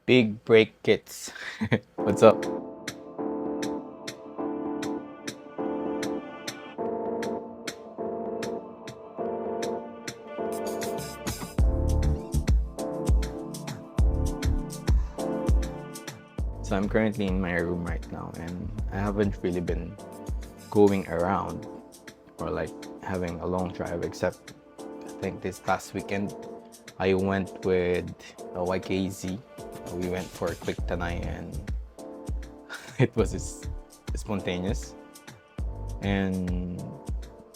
Big brake kits. What's up? So I'm currently in my room right now, and I haven't really been going around or like having a long drive, except I think this past weekend I went with a YKZ. We went for a quick tanay, and it was spontaneous. And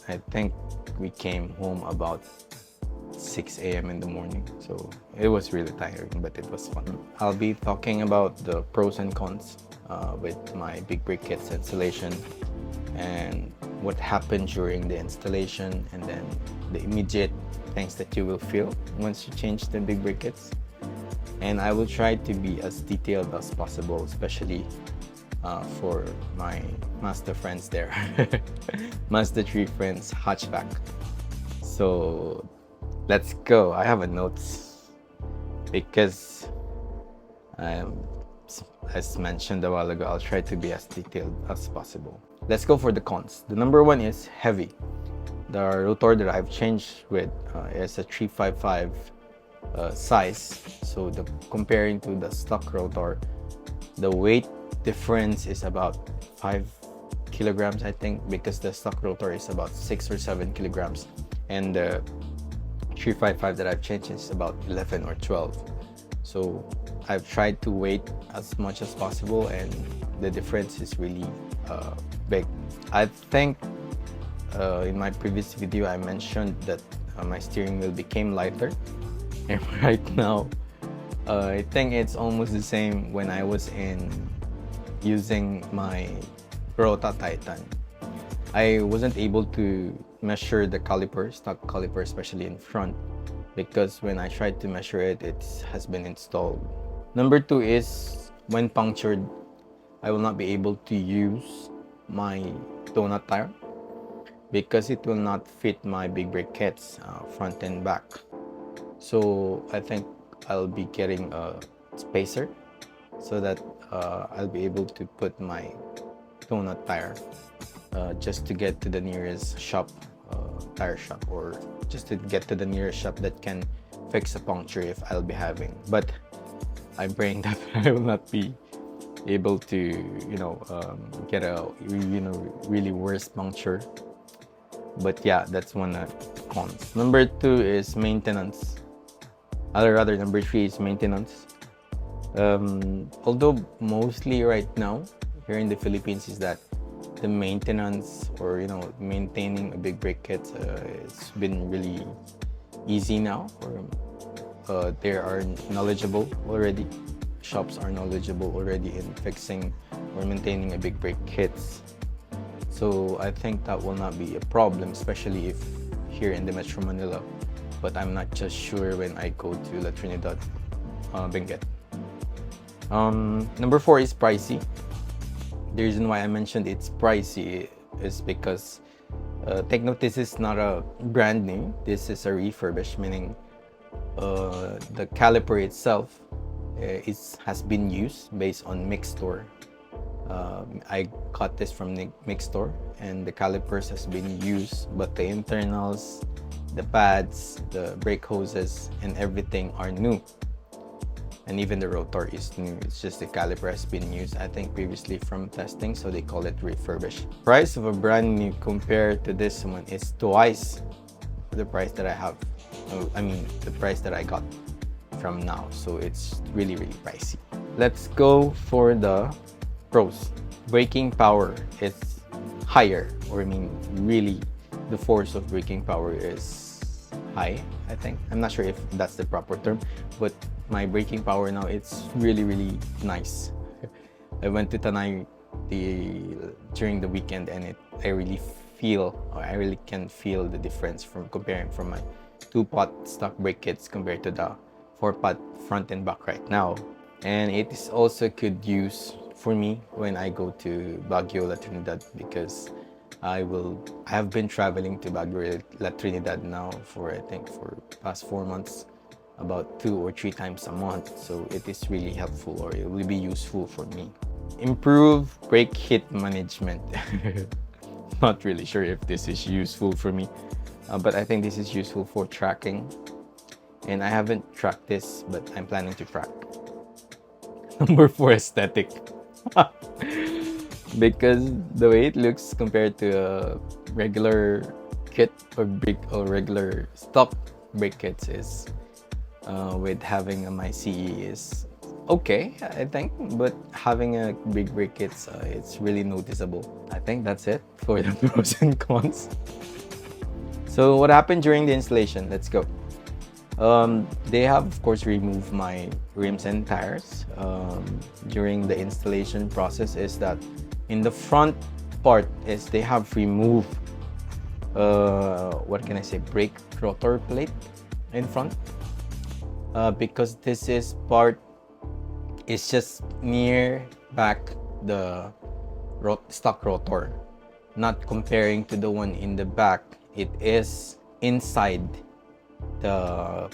I think we came home about 6 a.m. in the morning. So it was really tiring, but it was fun. I'll be talking about the pros and cons with my big brake kits installation and what happened during the installation, and then the immediate things that you will feel once you change the big brake kits. And I will try to be as detailed as possible, especially for my Mazda friends there. Mazda 3 friends, Hatchback. So let's go. I have a notes because as mentioned a while ago, I'll try to be as detailed as possible. Let's go for the cons. The number one is heavy. The rotor that I've changed with is a 355 size. So comparing to the stock rotor, the weight difference is about 5 kilograms, I think, because the stock rotor is about 6 or 7 kilograms, and the 355 that I've changed is about 11 or 12. So I've tried to weight as much as possible, and the difference is really big. I think in my previous video I mentioned that my steering wheel became lighter, and right now I think it's almost the same when I was using my Rota Titan. I wasn't able to measure the caliper, stock caliper, especially in front, because when I tried to measure it, it has been installed. Number two is when punctured, I will not be able to use my donut tire because it will not fit my big brake kits front and back. So I think I'll be getting a spacer so that I'll be able to put my donut tire just to get to the nearest shop, tire shop, or just to get to the nearest shop that can fix a puncture if I'll be having. But I'm praying that I will not be able to, get a really worse puncture. But yeah, that's one cons. Number two is maintenance. Rather, number three is maintenance. Although mostly right now here in the Philippines is that the maintenance or maintaining a big brake kit it's been really easy now, or they are knowledgeable already. Shops are knowledgeable already in fixing or maintaining a big brake kits. So I think that will not be a problem, especially if here in the Metro Manila. But I'm not just sure when I go to La Trinidad, Benguet. Number four is pricey. The reason why I mentioned it's pricey is because take note, this is not a brand new. This is a refurbished, meaning the caliper itself has been used based on Mikstore. I got this from Mikstore, and the calipers has been used, but the internals, the pads, the brake hoses, and everything are new. And even the rotor is new. It's just the caliper has been used, I think, previously from testing, so they call it refurbished. Price of a brand new compared to this one is twice the price that I have. The price that I got from now. So it's really, really pricey. Let's go for the pros. Braking power is higher, or really the force of braking power is high, I think. I'm not sure if that's the proper term, but my braking power now, it's really, really nice. I went to Tanay during the weekend, and I really can feel the difference from comparing from my 2-pot stock brake kits compared to the 4-pot front and back right now. And it is also good use for me when I go to Baguio, La Trinidad, because I have been traveling to Baguio, La Trinidad now for, I think, for past 4 months about 2 or 3 times a month, so it is really helpful, or it will be useful for me. Improve brake hit management. Not really sure if this is useful for me, but I think this is useful for tracking, and I haven't tracked this, but I'm planning to track. Number 4, aesthetic. Because the way it looks compared to a regular kit or brake or regular stock brake kits is with having a my CE is okay, I think, but having a big brake kits, it's really noticeable. I think that's it for the pros and cons. So what happened during the installation? Let's go. They have, of course, removed my rims and tires. During the installation process is that in the front part is they have removed what can I say, brake rotor plate in front, because this is part is just near back the stock rotor, not comparing to the one in the back. It is inside the,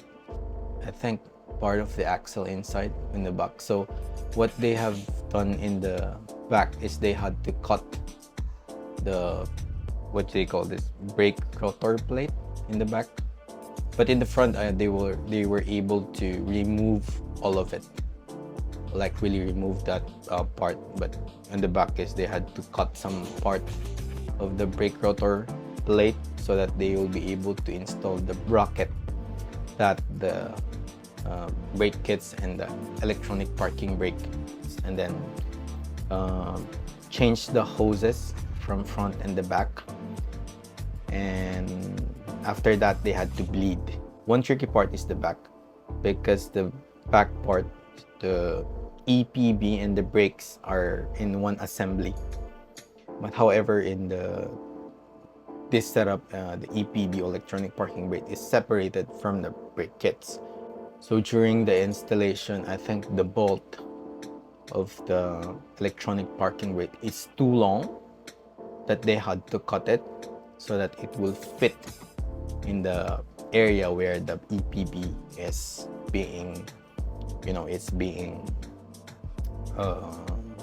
I think, part of the axle inside in the back. So what they have done in the back is they had to cut the, what do they call this, brake rotor plate in the back, but in the front they were able to remove all of it, like really remove that part. But in the back is they had to cut some part of the brake rotor plate so that they will be able to install the bracket that the brake kits and the electronic parking brake, and then change the hoses from front and the back. And after that they had to bleed. One tricky part is the back, because the back part, the EPB and the brakes are in one assembly. But however, in this setup, the EPB, electronic parking brake, is separated from the brake kits. So during the installation, I think the bolt of the electronic parking brake is too long, that they had to cut it so that it will fit in the area where the EPB is being, it's being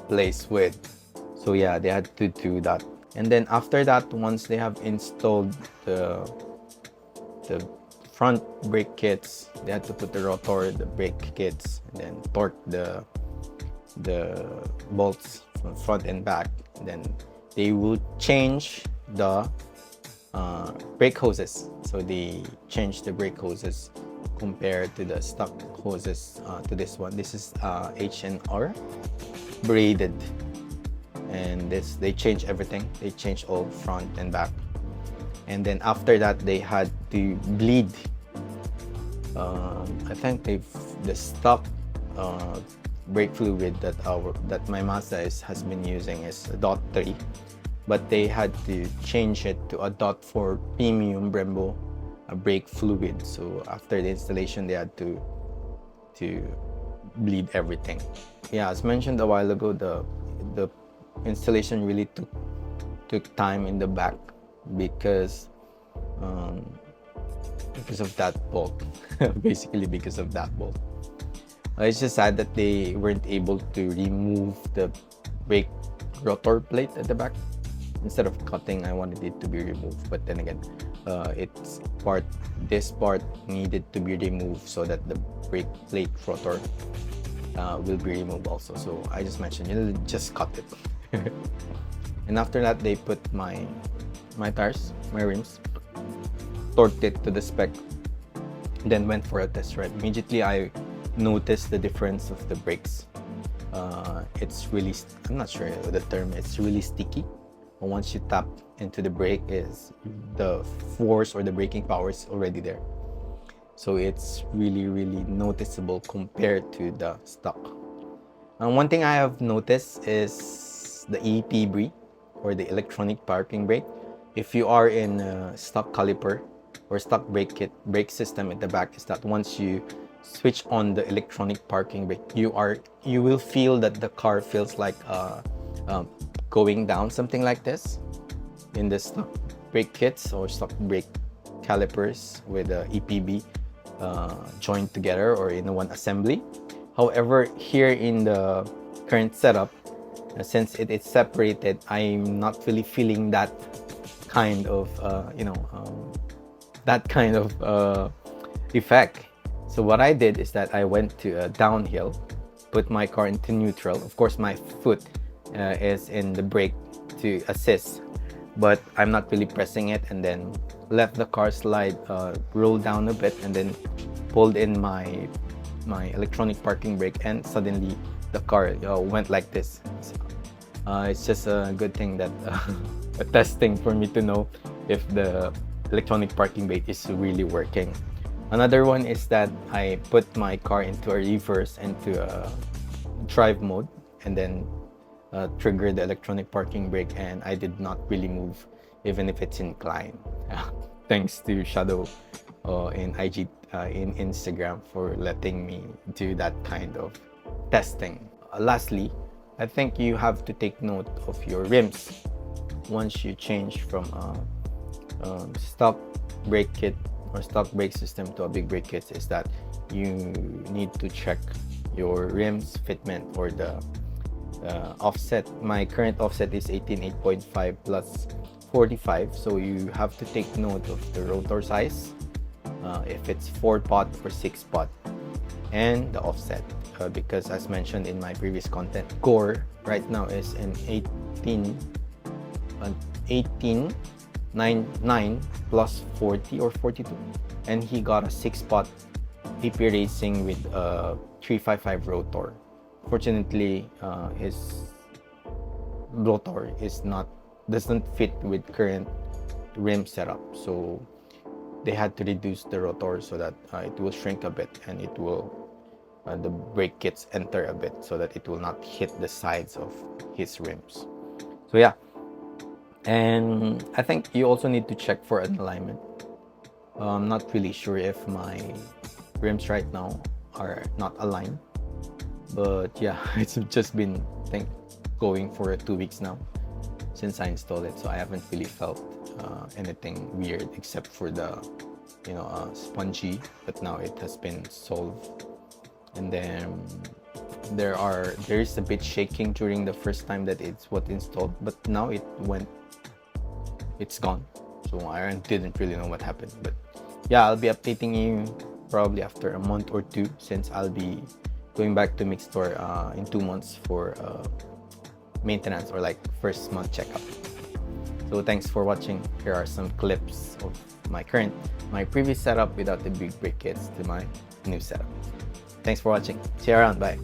placed with. So yeah, they had to do that. And then after that, once they have installed the front brake kits, they had to put the rotor, the brake kits, and then torque the bolts from front and back. And then they will change the brake hoses. So they change the brake hoses compared to the stock hoses to this one. This is H&R braided, and this, they change everything. They change all front and back. And then after that, they had to bleed. I think the stock brake fluid that my Mazda has been using is a .3, but they had to change it to a .4 premium Brembo brake fluid. So after the installation, they had to bleed everything. Yeah, as mentioned a while ago, the installation really took time in the back because of that bolt. Basically because of that bolt. It's just sad that they weren't able to remove the brake rotor plate at the back. Instead of cutting, I wanted it to be removed, but then again, this part needed to be removed so that the brake plate rotor will be removed also. So I just mentioned, just cut it. And after that, they put my tires, my rims, torqued it to the spec, then went for a test ride. Immediately I noticed the difference of the brakes. It's really, I'm not sure the term, it's really sticky. But once you tap into the brake, is the force or the braking power is already there. So it's really, really noticeable compared to the stock. One thing I have noticed is the EPB, or the electronic parking brake. If you are in a stock caliper or stock brake system at the back, is that once you switch on the electronic parking brake, you will feel that the car feels like going down, something like this. In the stock brake kits or stock brake calipers with EPB, joined together or in one assembly. However, here in the current setup, since it is separated, I'm not really feeling that kind of effect. So what I did is that I went to downhill, put my car into neutral. Of course, my foot is in the brake to assist, but I'm not really pressing it, and then left the car slide, roll down a bit, and then pulled in my electronic parking brake, and suddenly the car went like this. So, it's just a good thing that a testing for me to know if the electronic parking brake is really working. Another one is that I put my car into a reverse, into a drive mode, and then trigger the electronic parking brake, and I did not really move even if it's inclined. Thanks to Shadow in IG in Instagram for letting me do that kind of testing. Lastly, I think you have to take note of your rims once you change from stock brake kit or stock brake system to a big brake kit. Is that you need to check your rims fitment or the offset. My current offset is 18.8.5 plus 45, so you have to take note of the rotor size, if it's 4-pot or 6-pot, and the offset, because as mentioned in my previous content, Gore right now is an 18.9 plus 40 or 42, and he got a 6-pot AP Racing with a 355 rotor. Fortunately, his rotor doesn't fit with current rim setup, so they had to reduce the rotor so that it will shrink a bit, and it will the brake kits enter a bit so that it will not hit the sides of his rims. So yeah, and I think you also need to check for an alignment. I'm not really sure if my rims right now are not aligned, but yeah, it's just been, I think, going for 2 weeks now since I installed it, so I haven't really felt anything weird except for the spongy, but now it has been solved. And then there is a bit shaking during the first time that it's installed, but now it's gone, so I didn't really know what happened. But yeah, I'll be updating you probably after a month or two, since I'll be going back to Mikstore in 2 months for maintenance, or like first month checkup. So thanks for watching. Here are some clips of my previous setup without the big brake kits to my new setup. Thanks for watching. See you around. Bye.